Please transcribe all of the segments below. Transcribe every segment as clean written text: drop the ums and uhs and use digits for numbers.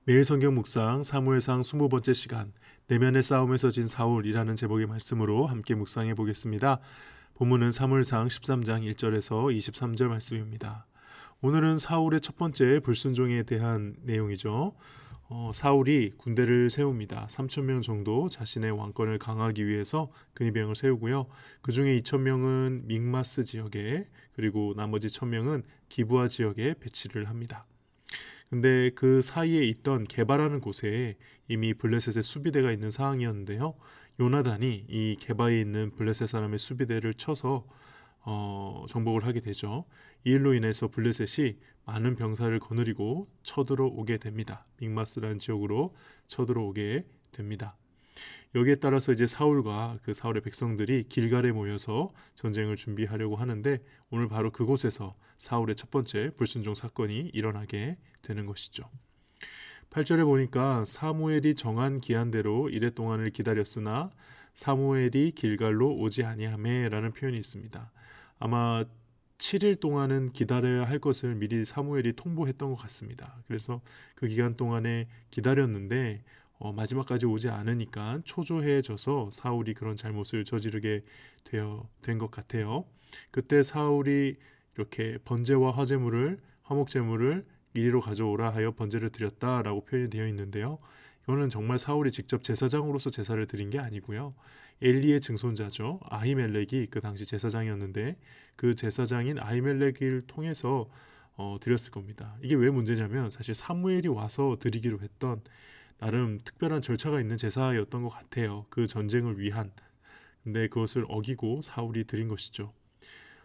매일 성경 묵상 사무엘상 20번째 시간 내면의 싸움에서 진 사울이라는 제목의 말씀으로 함께 묵상해 보겠습니다. 본문은 사무엘상 13장 1절에서 23절 말씀입니다. 오늘은 사울의 첫 번째 불순종에 대한 내용이죠. 사울이 군대를 세웁니다. 3천 명 정도 자신의 왕권을 강화하기 위해서 근위병을 세우고요. 그 중에 2천 명은 믹마스 지역에, 그리고 나머지 1,000명은 기브아 지역에 배치를 합니다. 근데 그 사이에 있던 게바라는 곳에 이미 블레셋의 수비대가 있는 상황이었는데요. 요나단이 이 게바에 있는 블레셋 사람의 수비대를 쳐서 정복을 하게 되죠. 이 일로 인해서 블레셋이 많은 병사를 거느리고 쳐들어오게 됩니다. 믹마스라는 지역으로 쳐들어오게 됩니다. 여기에 따라서 이제 사울과 그 사울의 백성들이 길갈에 모여서 전쟁을 준비하려고 하는데, 오늘 바로 그곳에서 사울의 첫 번째 불순종 사건이 일어나게 되는 것이죠. 8절에 보니까 사무엘이 정한 기한대로 이레 동안을 기다렸으나 사무엘이 길갈로 오지 아니하매라는 표현이 있습니다. 아마 7일 동안은 기다려야 할 것을 미리 사무엘이 통보했던 것 같습니다. 그래서 그 기간 동안에 기다렸는데 마지막까지 오지 않으니까 초조해져서 사울이 그런 잘못을 저지르게 된 것 같아요. 그때 사울이 이렇게 번제와 화목제물을 이리로 가져오라 하여 번제를 드렸다라고 표현이 되어 있는데요. 이거는 정말 사울이 직접 제사장으로서 제사를 드린 게 아니고요. 엘리의 증손자죠. 아히멜렉이 그 당시 제사장이었는데 그 제사장인 아히멜렉을 통해서 드렸을 겁니다. 이게 왜 문제냐면 사실 사무엘이 와서 드리기로 했던 나름 특별한 절차가 있는 제사였던 것 같아요. 그 전쟁을 위한. 근데 그것을 어기고 사울이 드린 것이죠.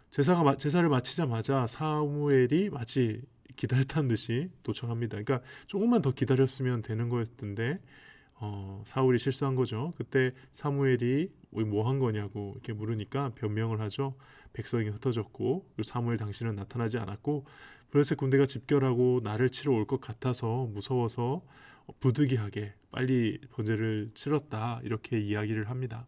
제사를 마치자마자 사무엘이 마치 기다렸다는 듯이 도청합니다. 그러니까 조금만 더 기다렸으면 되는 거였던데 사울이 실수한 거죠. 그때 사무엘이 뭐 한 거냐고 이렇게 물으니까 변명을 하죠. 백성이 흩어졌고 사무엘 당신은 나타나지 않았고 블레셋 군대가 집결하고 나를 치러 올 것 같아서 무서워서 부득이하게 빨리 번제를 치렀다, 이렇게 이야기를 합니다.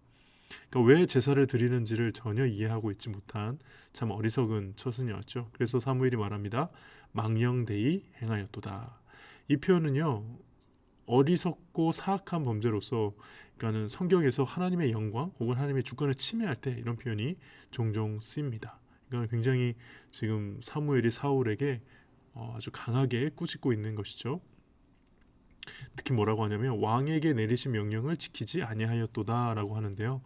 그러니까 왜 제사를 드리는지를 전혀 이해하고 있지 못한 참 어리석은 처순이었죠. 그래서 사무엘이 말합니다. 망령되이 행하였도다. 이 표현은요, 어리석고 사악한 범죄로서, 그러니까는 성경에서 하나님의 영광 혹은 하나님의 주권을 침해할 때 이런 표현이 종종 쓰입니다. 그러니까 굉장히 지금 사무엘이 사울에게 아주 강하게 꾸짖고 있는 것이죠. 특히 뭐라고 하냐면 왕에게 내리신 명령을 지키지 아니하였도다라고 하는데요.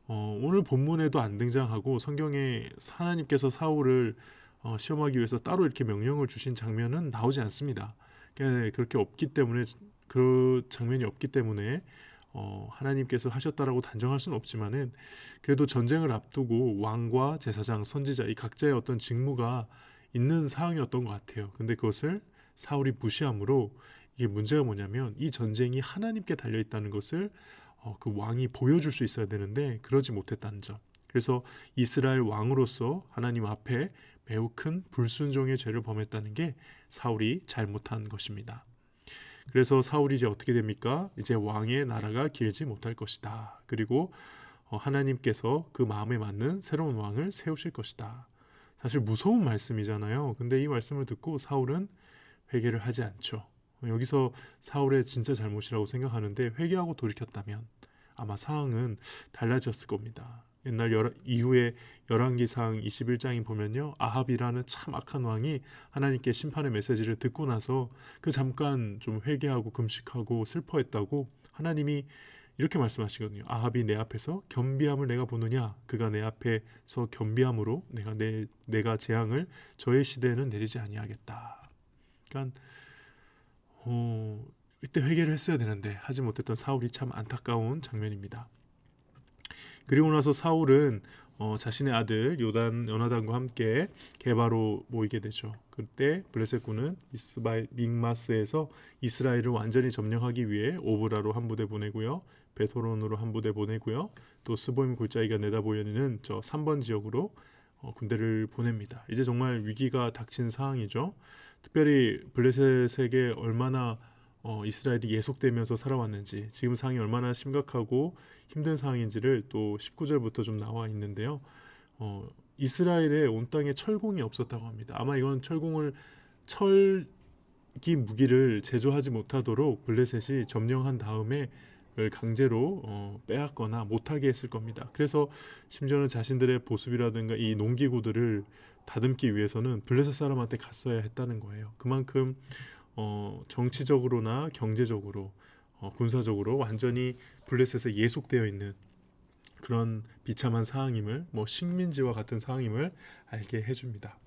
오늘 본문에도 안 등장하고 성경에 하나님께서 사울을 시험하기 위해서 따로 이렇게 명령을 주신 장면은 나오지 않습니다. 그렇게 없기 때문에, 그 장면이 없기 때문에 하나님께서 하셨다라고 단정할 수는 없지만은, 그래도 전쟁을 앞두고 왕과 제사장, 선지자 이 각자의 어떤 직무가 있는 상황이었던 것 같아요. 근데 그것을 사울이 무시함으로, 이게 문제가 뭐냐면 이 전쟁이 하나님께 달려 있다는 것을 그 왕이 보여줄 수 있어야 되는데 그러지 못했다는 점. 그래서 이스라엘 왕으로서 하나님 앞에 매우 큰 불순종의 죄를 범했다는 게 사울이 잘못한 것입니다. 그래서 사울이 이제 어떻게 됩니까? 이제 왕의 나라가 길지 못할 것이다. 그리고 하나님께서 그 마음에 맞는 새로운 왕을 세우실 것이다. 사실 무서운 말씀이잖아요. 근데 이 말씀을 듣고 사울은 회개를 하지 않죠. 여기서 사울의 진짜 잘못이라고 생각하는데, 회개하고 돌이켰다면 아마 상황은 달라졌을 겁니다. 옛날 이후에 열왕기상 21장이 보면요, 아합이라는 참 악한 왕이 하나님께 심판의 메시지를 듣고 나서 그 잠깐 좀 회개하고 금식하고 슬퍼했다고 하나님이 이렇게 말씀하시거든요. 아합이 내 앞에서 겸비함을 내가 보느냐? 그가 내 앞에서 겸비함으로 내가 재앙을 저의 시대에는 내리지 아니하겠다. 그러니까 이때 회개를 했어야 되는데 하지 못했던 사울이 참 안타까운 장면입니다. 그리고 나서 사울은 자신의 아들 요나단과 함께 게바로 모이게 되죠. 그때 블레셋군은 믹마스에서 이스라엘을 완전히 점령하기 위해 오브라로 한 부대 보내고요, 베토론으로 한 부대 보내고요, 또 스보임 골짜기가 내다보이는 저 3번 지역으로 군대를 보냅니다. 이제 정말 위기가 닥친 상황이죠. 특별히 블레셋에게 얼마나 이스라엘이 예속되면서 살아왔는지, 지금 상황이 얼마나 심각하고 힘든 상황인지를 또 19절부터 좀 나와 있는데요. 이스라엘의 온 땅에 철공이 없었다고 합니다. 아마 이건 철 무기를 제조하지 못하도록 블레셋이 점령한 다음에 그걸 강제로 빼앗거나 못하게 했을 겁니다. 그래서 심지어는 자신들의 보습이라든가 이 농기구들을 다듬기 위해서는 블레셋 사람한테 갔어야 했다는 거예요. 그만큼 정치적으로나 경제적으로 군사적으로 완전히 블레셋에 예속되어 있는 그런 비참한 상황임을, 식민지와 같은 상황임을 알게 해줍니다.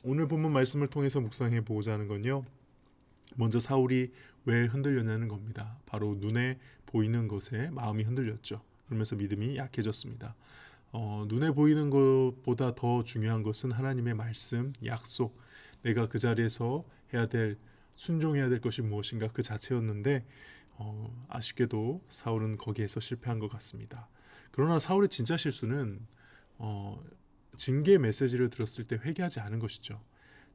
오늘 본문 말씀을 통해서 묵상해 보고자 하는 건요, 먼저 사울이 왜 흔들렸냐는 겁니다. 바로 눈에 보이는 것에 마음이 흔들렸죠. 그러면서 믿음이 약해졌습니다. 눈에 보이는 것보다 더 중요한 것은 하나님의 말씀, 약속, 내가 그 자리에서 순종해야 될 것이 무엇인가 그 자체였는데, 아쉽게도 사울은 거기에서 실패한 것 같습니다. 그러나 사울의 진짜 실수는 징계 메시지를 들었을 때 회개하지 않은 것이죠.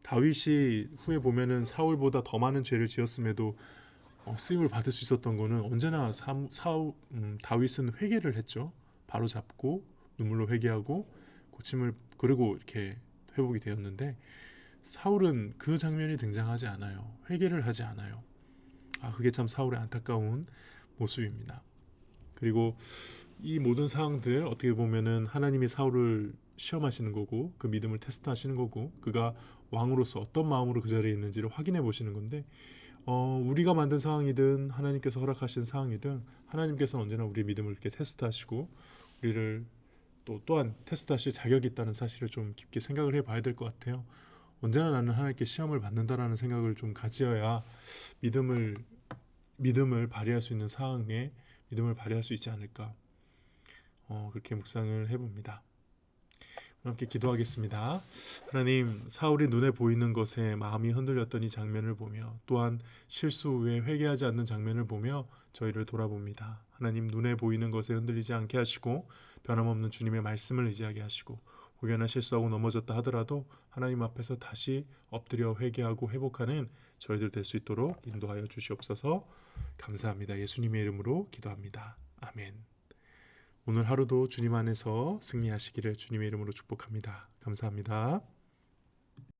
다윗이 후에 보면은 사울보다 더 많은 죄를 지었음에도 쓰임을 받을 수 있었던 거는 언제나 다윗은 회개를 했죠. 바로 잡고 눈물로 회개하고 고침을 그리고 이렇게 회복이 되었는데, 사울은 그 장면이 등장하지 않아요. 회개를 하지 않아요. 그게 참 사울의 안타까운 모습입니다. 그리고 이 모든 상황들 어떻게 보면은 하나님이 사울을 시험하시는 거고, 그 믿음을 테스트하시는 거고, 그가 왕으로서 어떤 마음으로 그 자리에 있는지를 확인해 보시는 건데, 우리가 만든 상황이든 하나님께서 허락하신 상황이든 하나님께서 언제나 우리의 믿음을 이렇게 테스트하시고 우리를 또한 테스트하실 자격이 있다는 사실을 좀 깊게 생각을 해봐야 될 것 같아요. 언제나 나는 하나님께 시험을 받는다라는 생각을 좀 가져야 믿음을 발휘할 수 있는 상황에 믿음을 발휘할 수 있지 않을까, 그렇게 묵상을 해봅니다. 함께 기도하겠습니다. 하나님, 사울이 눈에 보이는 것에 마음이 흔들렸던 이 장면을 보며, 또한 실수 후에 회개하지 않는 장면을 보며 저희를 돌아봅니다. 하나님, 눈에 보이는 것에 흔들리지 않게 하시고 변함없는 주님의 말씀을 의지하게 하시고, 혹여나 실수하고 넘어졌다 하더라도 하나님 앞에서 다시 엎드려 회개하고 회복하는 저희들 될 수 있도록 인도하여 주시옵소서. 감사합니다. 예수님의 이름으로 기도합니다. 아멘. 오늘 하루도 주님 안에서 승리하시기를 주님의 이름으로 축복합니다. 감사합니다.